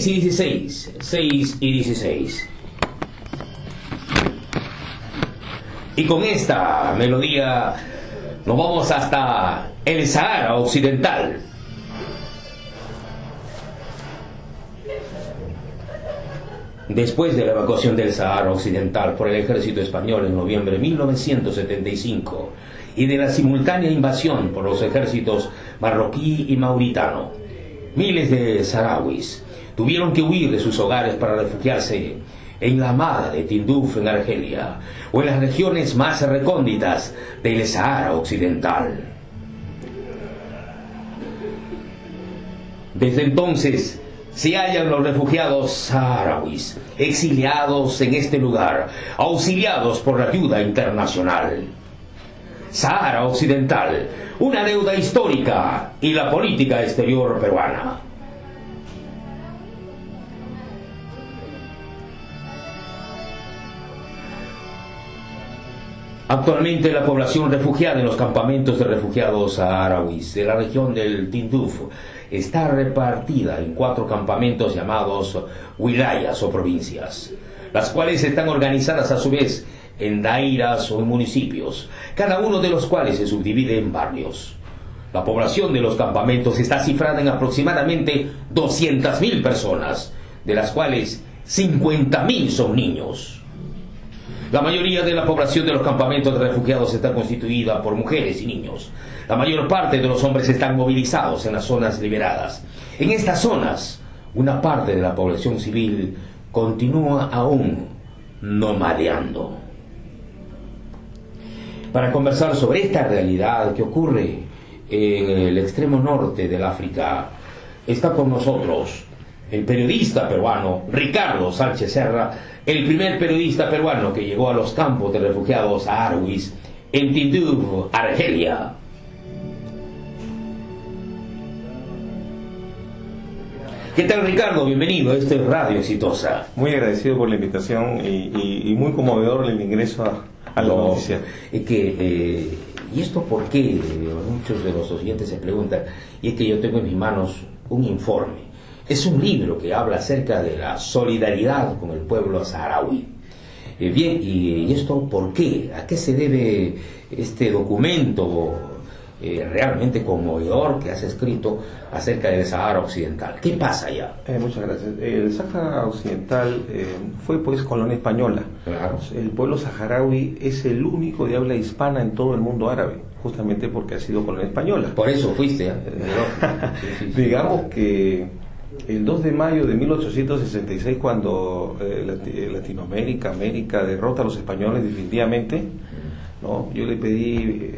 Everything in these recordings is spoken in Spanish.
6 y 16. 6 y 16. Y con esta melodía nos vamos hasta el Sahara Occidental. Después de la evacuación del Sahara Occidental por el ejército español en noviembre de 1975 y de la simultánea invasión por los ejércitos marroquí y mauritano, miles de saharauis tuvieron que huir de sus hogares para refugiarse en la amada de Tinduf en Argelia o en las regiones más recónditas del Sahara Occidental. Desde entonces se hallan los refugiados saharauis, exiliados en este lugar, auxiliados por la ayuda internacional. Sahara Occidental, una deuda histórica y la política exterior peruana. Actualmente la población refugiada en los campamentos de refugiados saharauis de la región del Tinduf está repartida en 4 campamentos llamados wilayas o provincias, las cuales están organizadas a su vez en dairas o en municipios, cada uno de los cuales se subdivide en barrios. La población de los campamentos está cifrada en aproximadamente 200.000 personas, de las cuales 50.000 son niños. La mayoría de la población de los campamentos de refugiados está constituida por mujeres y niños. La mayor parte de los hombres están movilizados en las zonas liberadas. En estas zonas, una parte de la población civil continúa aún nomadeando. Para conversar sobre esta realidad que ocurre en el extremo norte del África, está con nosotros el periodista peruano Ricardo Sánchez Serra, el primer periodista peruano que llegó a los campos de refugiados saharauis en Tinduf, Argelia. ¿Qué tal, Ricardo? Bienvenido, esto es Radio Exitosa. Muy agradecido por la invitación y muy conmovedor el ingreso a la noticia. Es que, ¿y esto por qué? Muchos de los oyentes se preguntan, y es que yo tengo en mis manos un informe. Es un libro que habla acerca de la solidaridad con el pueblo saharaui. Bien, ¿y esto por qué? ¿A qué se debe este documento realmente conmovedor que has escrito acerca del Sahara Occidental? ¿Qué pasa allá? Muchas gracias. El Sahara Occidental fue pues colonia española. Claro. El pueblo saharaui es el único de habla hispana en todo el mundo árabe, justamente porque ha sido colonia española. Por eso fuiste, sí. Digamos que el 2 de mayo de 1866, cuando Latinoamérica, América derrota a los españoles definitivamente, ¿no? Yo le pedí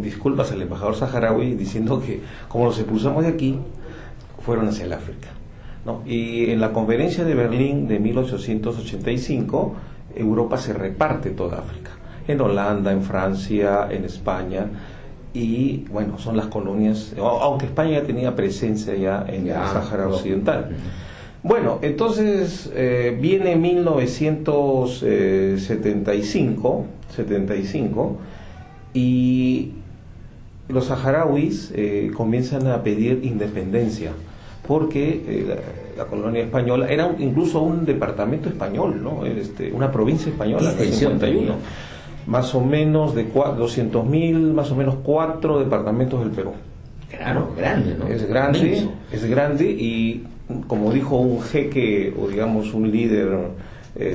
disculpas al embajador saharaui diciendo que como los expulsamos de aquí, fueron hacia el África, ¿no? Y en la conferencia de Berlín de 1885, Europa se reparte toda África, en Holanda, en Francia, en España. Y bueno, son las colonias, aunque España ya tenía presencia ya en el Sahara Occidental. Bueno, entonces viene 1975 y los saharauis comienzan a pedir independencia, porque la colonia española era incluso un departamento español, ¿no? Una provincia española en el 51. Más o menos de 200.000, más o menos 4 departamentos del Perú. Claro, grande, ¿no? Es grande y como dijo un jeque, o digamos un líder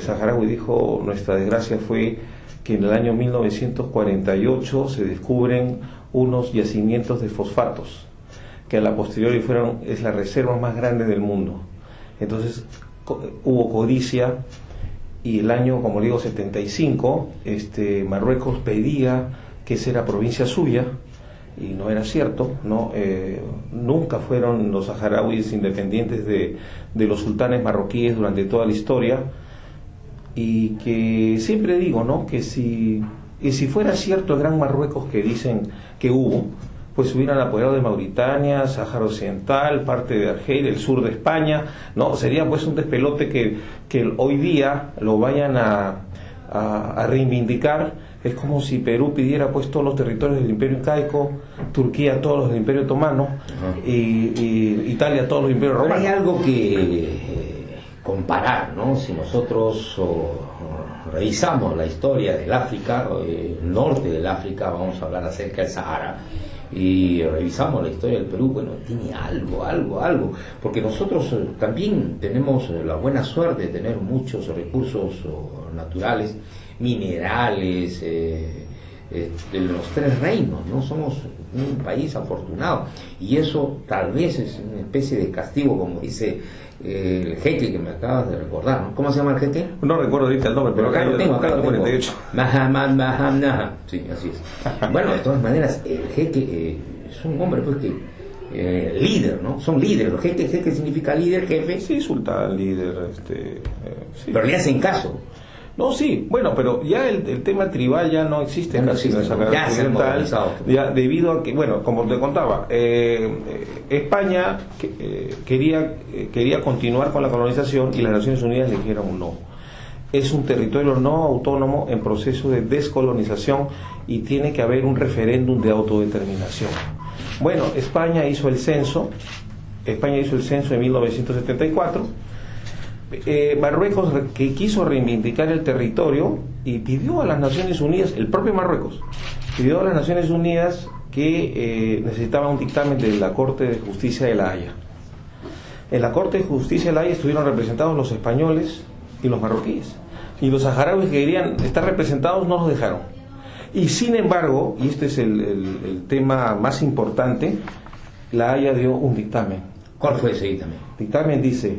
saharaui, dijo, nuestra desgracia fue que en el año 1948 se descubren unos yacimientos de fosfatos, que a la posteriori es la reserva más grande del mundo. Entonces hubo codicia. Y el año, como digo, 75, Marruecos pedía que esa era provincia suya, y no era cierto, ¿no? Nunca fueron los saharauis independientes de los sultanes marroquíes durante toda la historia, y que siempre digo, ¿no?, que si fuera cierto el Gran Marruecos que dicen que hubo, pues hubieran apoderado de Mauritania, Sahara Occidental, parte de Argelia, el sur de España, ¿no? Sería pues un despelote que hoy día lo vayan a reivindicar, Es como si Perú pidiera pues todos los territorios del Imperio Incaico, Turquía todos los del Imperio Otomano, y Italia todos los imperios romanos. Hay algo que comparar, ¿no? Si nosotros revisamos la historia del África, el norte del África, vamos a hablar acerca del Sahara, y revisamos la historia del Perú, bueno, tiene algo, porque nosotros también tenemos la buena suerte de tener muchos recursos naturales, minerales, de los tres reinos, ¿no? Somos un país afortunado, y eso tal vez es una especie de castigo, como dice el jeque que me acabas de recordar, ¿no? ¿Cómo se llama el jeque? No recuerdo ahorita el nombre, pero acá lo tengo. 48. Mahamad, sí, así es. Bueno, de todas maneras, el jeque es un hombre pues que líder, ¿no? Son líderes. Los jeque significa líder, jefe. Sí, sultán, líder, sí. Pero le hacen caso. No, sí, bueno, pero ya el tema tribal ya no existe Ya no casi existe, en ya se ha modernizado. ya debido a que, bueno, como te contaba, España quería continuar con la colonización y las Naciones Unidas le dijeron no. Es un territorio no autónomo en proceso de descolonización y tiene que haber un referéndum de autodeterminación. Bueno, España hizo el censo en 1974. Marruecos, que quiso reivindicar el territorio y pidió a las Naciones Unidas, el propio Marruecos pidió a las Naciones Unidas que necesitaba un dictamen de la Corte de Justicia de La Haya. En la Corte de Justicia de La Haya estuvieron representados los españoles y los marroquíes, y los saharauis que querían estar representados no los dejaron. Y sin embargo, y este es el tema más importante, La Haya dio un dictamen. ¿Cuál fue ese dictamen? El dictamen dice: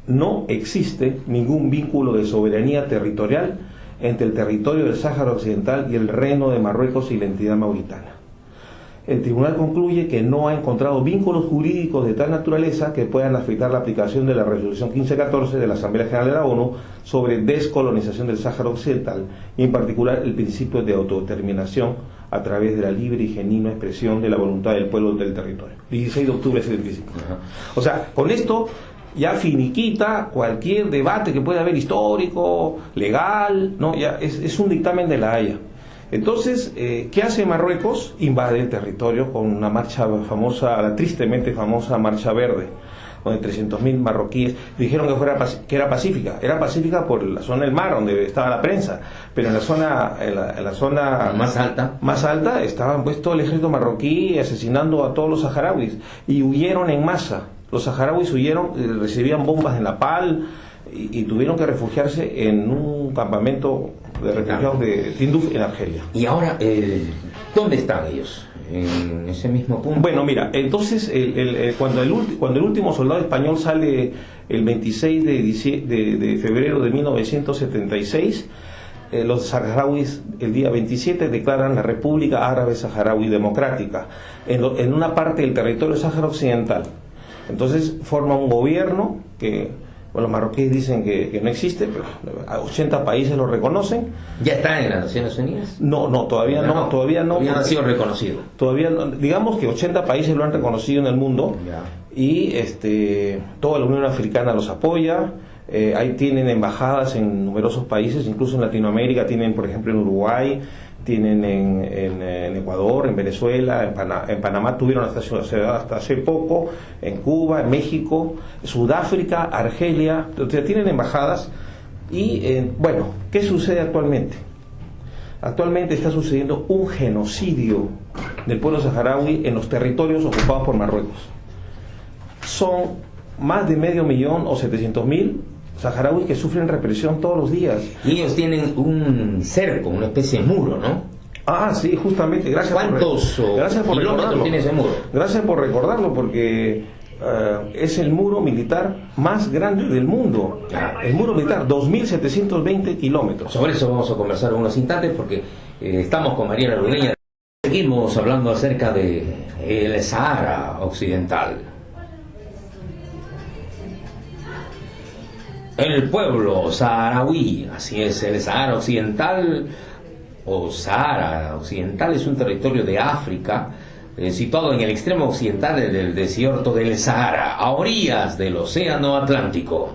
no existe ningún vínculo de soberanía territorial entre el territorio del Sáhara Occidental y el Reino de Marruecos y la entidad mauritana. El tribunal concluye que no ha encontrado vínculos jurídicos de tal naturaleza que puedan afectar la aplicación de la resolución 1514 de la Asamblea General de la ONU sobre descolonización del Sáhara Occidental, y en particular el principio de autodeterminación a través de la libre y genuina expresión de la voluntad del pueblo del territorio. 16 de octubre del 75. O sea, con esto ya finiquita cualquier debate que pueda haber histórico, legal, ¿no? Ya es un dictamen de La Haya. Entonces, ¿qué hace Marruecos? Invade el territorio con una marcha famosa, la tristemente famosa Marcha Verde, donde 300.000 marroquíes dijeron que era pacífica. Era pacífica por la zona del mar, donde estaba la prensa, pero en la zona más alta estaban pues todo el ejército marroquí asesinando a todos los saharauis, y huyeron en masa. Los saharauis huyeron, recibían bombas en la PAL y tuvieron que refugiarse en un campamento de refugiados de Tinduf en Argelia. Y ahora, ¿dónde están ellos? ¿En ese mismo punto? Bueno, mira, entonces cuando el último soldado español sale el 26 de febrero de 1976, los saharauis el día 27 declaran la República Árabe Saharaui Democrática en una parte del territorio Sáhara Occidental. Entonces forma un gobierno que, bueno, los marroquíes dicen que no existe, pero 80 países lo reconocen. ¿Ya está en las Naciones Unidas? No, todavía no. Todavía no ha sido reconocido. Todavía no, digamos que 80 países lo han reconocido en el mundo. Ya. Y toda la Unión Africana los apoya. Ahí tienen embajadas en numerosos países, incluso en Latinoamérica tienen, por ejemplo, en Uruguay, tienen en Ecuador, en Venezuela, en Panamá tuvieron hasta hace poco, en Cuba, en México, Sudáfrica, Argelia, o sea, tienen embajadas. Y bueno, ¿qué sucede actualmente? Actualmente está sucediendo un genocidio del pueblo saharaui en los territorios ocupados por Marruecos. Son más de 500.000 o 700.000 saharauis que sufren represión todos los días. Y ellos tienen un cerco, una especie de muro, ¿no? Ah, sí, justamente. Gracias por kilómetros tiene ese muro? Gracias por recordarlo, porque es el muro militar más grande del mundo. El muro militar, 2.720 kilómetros. Sobre eso vamos a conversar en unos instantes, porque estamos con Mariela Ludeña. Seguimos hablando acerca de el Sahara Occidental. El pueblo saharaui, así es, el Sahara Occidental o Sahara Occidental es un territorio de África situado en el extremo occidental del desierto del Sahara, a orillas del Océano Atlántico.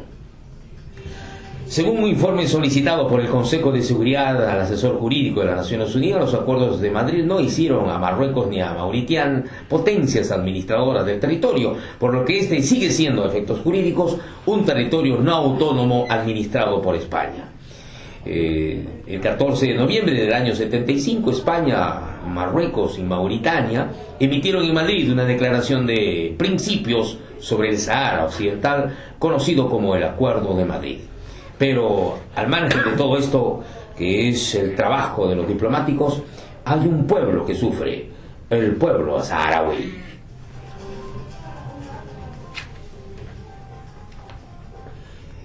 Según un informe solicitado por el Consejo de Seguridad al asesor jurídico de las Naciones Unidas, los acuerdos de Madrid no hicieron a Marruecos ni a Mauritania potencias administradoras del territorio, por lo que este sigue siendo a efectos jurídicos un territorio no autónomo administrado por España. El 14 de noviembre del año 75, España, Marruecos y Mauritania emitieron en Madrid una declaración de principios sobre el Sahara Occidental, conocido como el Acuerdo de Madrid. Pero al margen de todo esto, que es el trabajo de los diplomáticos, hay un pueblo que sufre, el pueblo saharaui.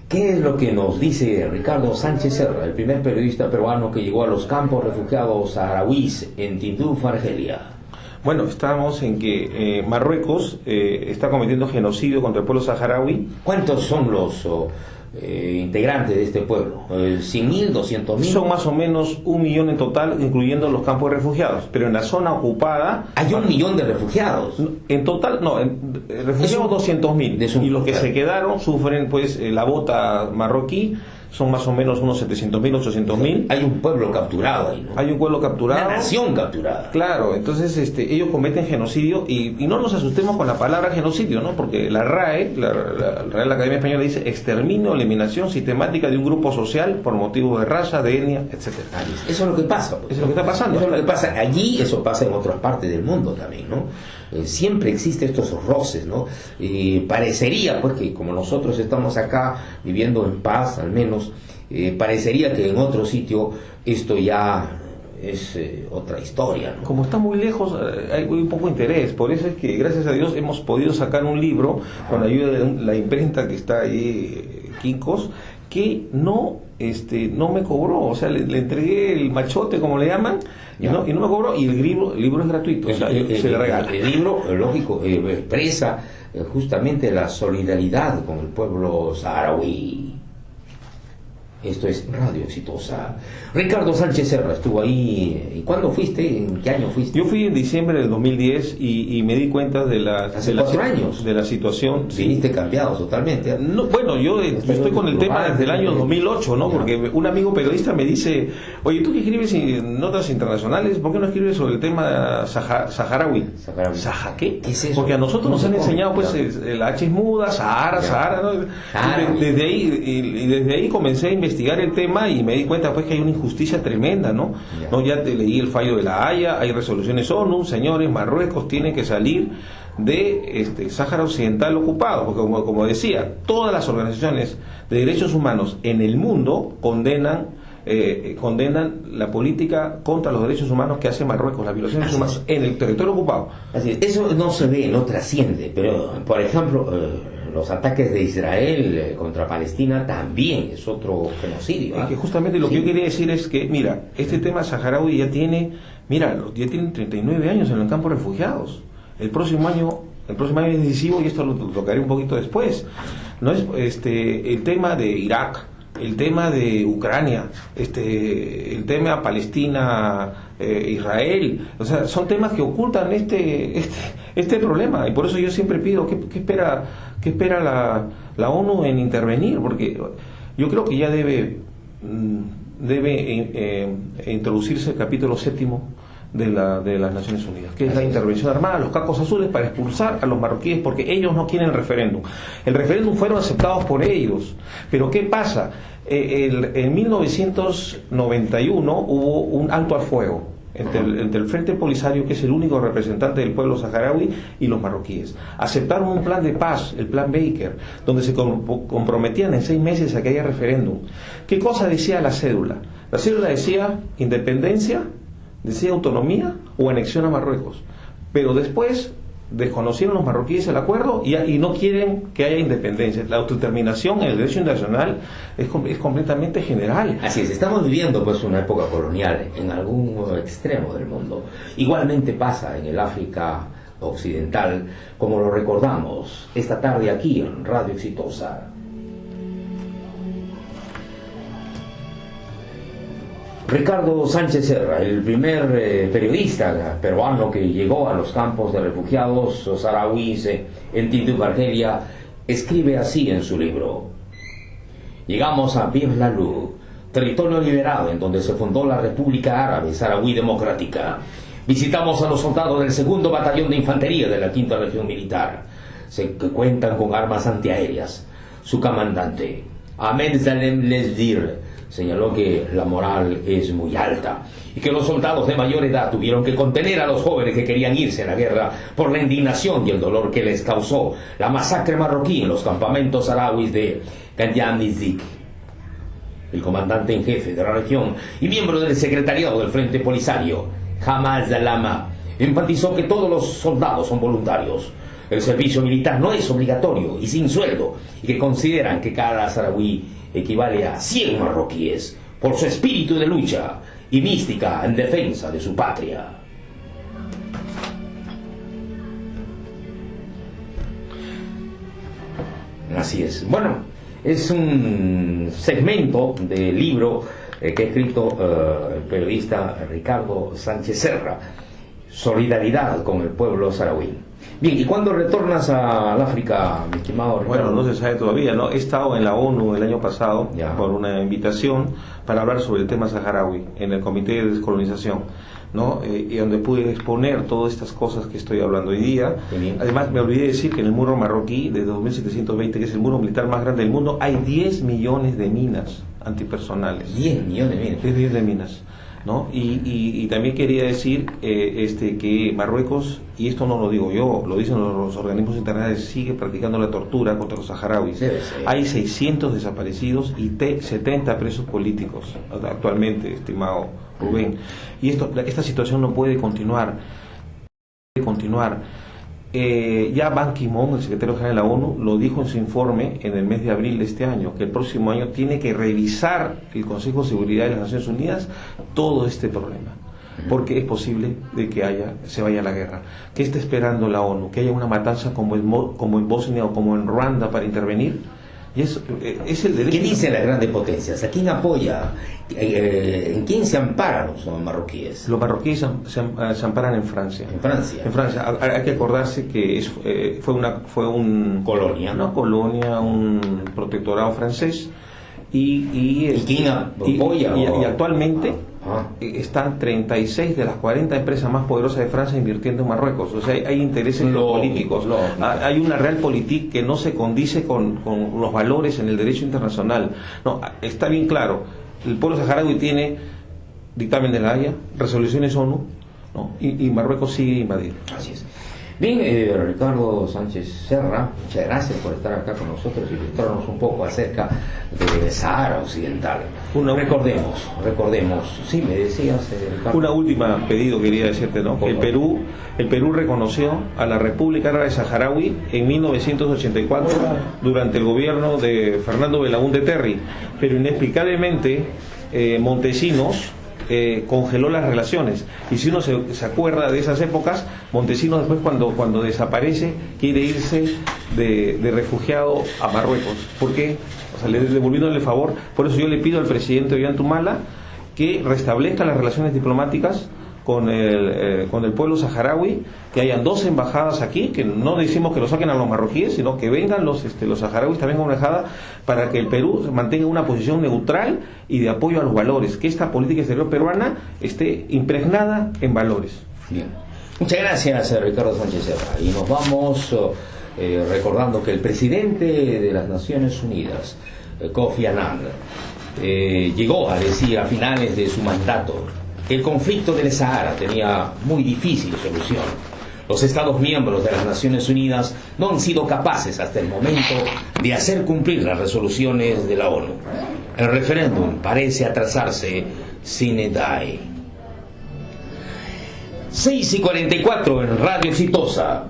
¿Qué es lo que nos dice Ricardo Sánchez Serra, el primer periodista peruano que llegó a los campos refugiados saharauis en Tinduf, Argelia? Bueno, estamos en que Marruecos está cometiendo genocidio contra el pueblo saharaui. ¿Cuántos son los integrantes de este pueblo? ¿100.000, 200.000? Son más o menos 1 millón en total, incluyendo los campos de refugiados. Pero en la zona ocupada... Hay 1 millón de refugiados. En total, no, refugiados 200.000. Y los que se quedaron sufren pues la bota marroquí. Son más o menos unos 700.000, 800.000. Hay un pueblo capturado ahí, ¿no? Hay un pueblo capturado. Una nación capturada. Claro, entonces ellos cometen genocidio y no nos asustemos con la palabra genocidio, ¿no? Porque la RAE, la Real Academia Española, dice exterminio o eliminación sistemática de un grupo social por motivos de raza, de etnia, etcétera. Eso es lo que pasa. Pues. Eso es lo que está pasando. Eso es lo que pasa allí, eso pasa en otras partes del mundo también, ¿no? Siempre existen estos roces, ¿no? Parecería, pues, que como nosotros estamos acá viviendo en paz, al menos, parecería que en otro sitio esto ya es otra historia, ¿no? Como está muy lejos, hay muy poco interés. Por eso es que, gracias a Dios, hemos podido sacar un libro con la ayuda de la imprenta que está ahí, Quincos, que no me cobró. O sea, le entregué el machote, como le llaman, y no me cobró, y el libro es gratuito, o sea, se le regala. El libro, lógico, expresa justamente la solidaridad con el pueblo saharaui. Esto es Radio Exitosa. Ricardo Sánchez Serra estuvo ahí. ¿Y cuándo fuiste? ¿En qué año fuiste? Yo fui en diciembre del 2010 y me di cuenta de la 4 años de la situación. Viniste sí. Cambiado totalmente. No, bueno, yo estoy con el tema desde el año 2008, ¿no? Porque un amigo periodista me dice, oye, tú que escribes en notas internacionales, ¿por qué no escribes sobre el tema saharaui? ¿Saha qué? ¿Qué es eso? Porque a nosotros nos han enseñado, pues, la H es muda, Sahara, ¿no? Desde ahí comencé a investigar el tema y me di cuenta, pues, que hay una injusticia tremenda, ¿no? Ya te leí el fallo de la Haya, hay resoluciones ONU, señores, Marruecos tiene que salir de Sáhara Occidental ocupado, porque como decía, todas las organizaciones de derechos humanos en el mundo condenan la política contra los derechos humanos que hace Marruecos, las violaciones humanas en el territorio ocupado. Así es. Eso no se ve, no trasciende, pero por ejemplo los ataques de Israel contra Palestina también es otro genocidio. Es que justamente lo que yo quería decir es que, mira, este tema saharaui ya tiene 39 años en el campo de refugiados. El próximo año es decisivo, y esto lo tocaré un poquito después. No es el tema de Irak, el tema de Ucrania, el tema Palestina, Israel, o sea, son temas que ocultan este problema, y por eso yo siempre pido, ¿qué espera la ONU en intervenir? Porque yo creo que ya debe introducirse el capítulo 7 de las Naciones Unidas, que es la intervención armada, los cacos azules, para expulsar a los marroquíes, porque ellos no quieren el referéndum. El referéndum fueron aceptados por ellos, pero ¿qué pasa? En 1991 hubo un alto al fuego entre el Frente Polisario, que es el único representante del pueblo saharaui, y los marroquíes. Aceptaron un plan de paz, el plan Baker, donde se comprometían en 6 meses a que haya referéndum. ¿Qué cosa decía la cédula? La cédula decía independencia, decía autonomía o anexión a Marruecos, pero después desconocieron los marroquíes el acuerdo y no quieren que haya independencia. La autodeterminación en el derecho internacional es completamente general. Así es, estamos viviendo pues una época colonial en algún extremo del mundo. Igualmente pasa en el África occidental, como lo recordamos esta tarde aquí en Radio Exitosa. Ricardo Sánchez Serra, el primer periodista peruano que llegó a los campos de refugiados saharauis en Tinduf, Argelia, escribe así en su libro: llegamos a Bir Lalou, territorio liberado en donde se fundó la República Árabe Saharaui Democrática. Visitamos a los soldados del 2º Batallón de Infantería de la 5ª Región Militar, que cuentan con armas antiaéreas. Su comandante, Ahmed Salem Lesdir, señaló que la moral es muy alta y que los soldados de mayor edad tuvieron que contener a los jóvenes que querían irse a la guerra por la indignación y el dolor que les causó la masacre marroquí en los campamentos saharauis de Kanyam Nizik. El comandante en jefe de la región y miembro del secretariado del Frente Polisario, Jamal Zalama, enfatizó que todos los soldados son voluntarios. El servicio militar no es obligatorio y sin sueldo, y que consideran que cada saharaui equivale a 100 marroquíes por su espíritu de lucha y mística en defensa de su patria. Así es. Bueno, es un segmento del libro que ha escrito el periodista Ricardo Sánchez Serra, Solidaridad con el pueblo saharaui. Bien, ¿y cuándo retornas al África, mi estimado Ricardo? Bueno, no se sabe todavía, ¿no? He estado en la ONU el año pasado por una invitación para hablar sobre el tema saharaui en el Comité de Descolonización, ¿no? Y donde pude exponer todas estas cosas que estoy hablando hoy día. Además, me olvidé decir que en el muro marroquí de 2720, que es el muro militar más grande del mundo, hay 10 millones de minas antipersonales. 10 millones de minas. 10 millones de minas, ¿no? Y también quería decir que Marruecos, y esto no lo digo yo, lo dicen los organismos internacionales, sigue practicando la tortura contra los saharauis. Hay 600 desaparecidos y 70 presos políticos actualmente, estimado Rubén. Y esta situación no puede continuar. Ya Ban Ki-moon, el secretario general de la ONU, lo dijo en su informe en el mes de abril de este año, que el próximo año tiene que revisar el Consejo de Seguridad de las Naciones Unidas todo este problema, porque es posible de que se vaya a la guerra. ¿Qué está esperando la ONU? ¿Que haya una matanza como en Bosnia o como en Ruanda para intervenir? Y es el derecho. ¿Qué dicen las grandes potencias? ¿A quién apoya? ¿En quién se amparan los marroquíes? Los marroquíes se amparan en Francia. ¿En Francia? En Francia. Hay que acordarse que fue una colonia, un protectorado francés. ¿Y quién apoya? Y actualmente están 36 de las 40 empresas más poderosas de Francia invirtiendo en Marruecos. O sea, hay intereses políticos. Hay una realpolitik que no se condice con los valores en el derecho internacional. No, está bien claro. El pueblo saharaui tiene dictamen de la Haya, resoluciones ONU, ¿no? y Marruecos sigue invadido. Así es. Bien, Ricardo Sánchez Serra, muchas gracias por estar acá con nosotros y ilustrarnos un poco acerca del Sahara Occidental. Recordemos, sí, me decías, Ricardo. Una última pedido quería decirte, ¿no? Que el Perú reconoció a la República Árabe Saharaui en 1984 durante el gobierno de Fernando Belaúnde Terry, pero inexplicablemente Montesinos congeló las relaciones, y si uno se acuerda de esas épocas, Montesinos después cuando desaparece quiere irse de refugiado a Marruecos. ¿Por qué? O sea, devolviéndole el favor. Por eso yo le pido al presidente Ollanta que restablezca las relaciones diplomáticas con el pueblo saharaui, que hayan 2 embajadas aquí, que no decimos que lo saquen a los marroquíes, sino que vengan los saharauis también con una embajada, para que el Perú mantenga una posición neutral y de apoyo a los valores, que esta política exterior peruana esté impregnada en valores. Bien. Muchas gracias, Ricardo Sánchez Serra. Y nos vamos recordando que el presidente de las Naciones Unidas, Kofi Annan, llegó a decir a finales de su mandato que el conflicto del Sahara tenía muy difícil solución. Los Estados miembros de las Naciones Unidas no han sido capaces hasta el momento de hacer cumplir las resoluciones de la ONU. El referéndum parece atrasarse sine die. 6:44 en Radio Exitosa.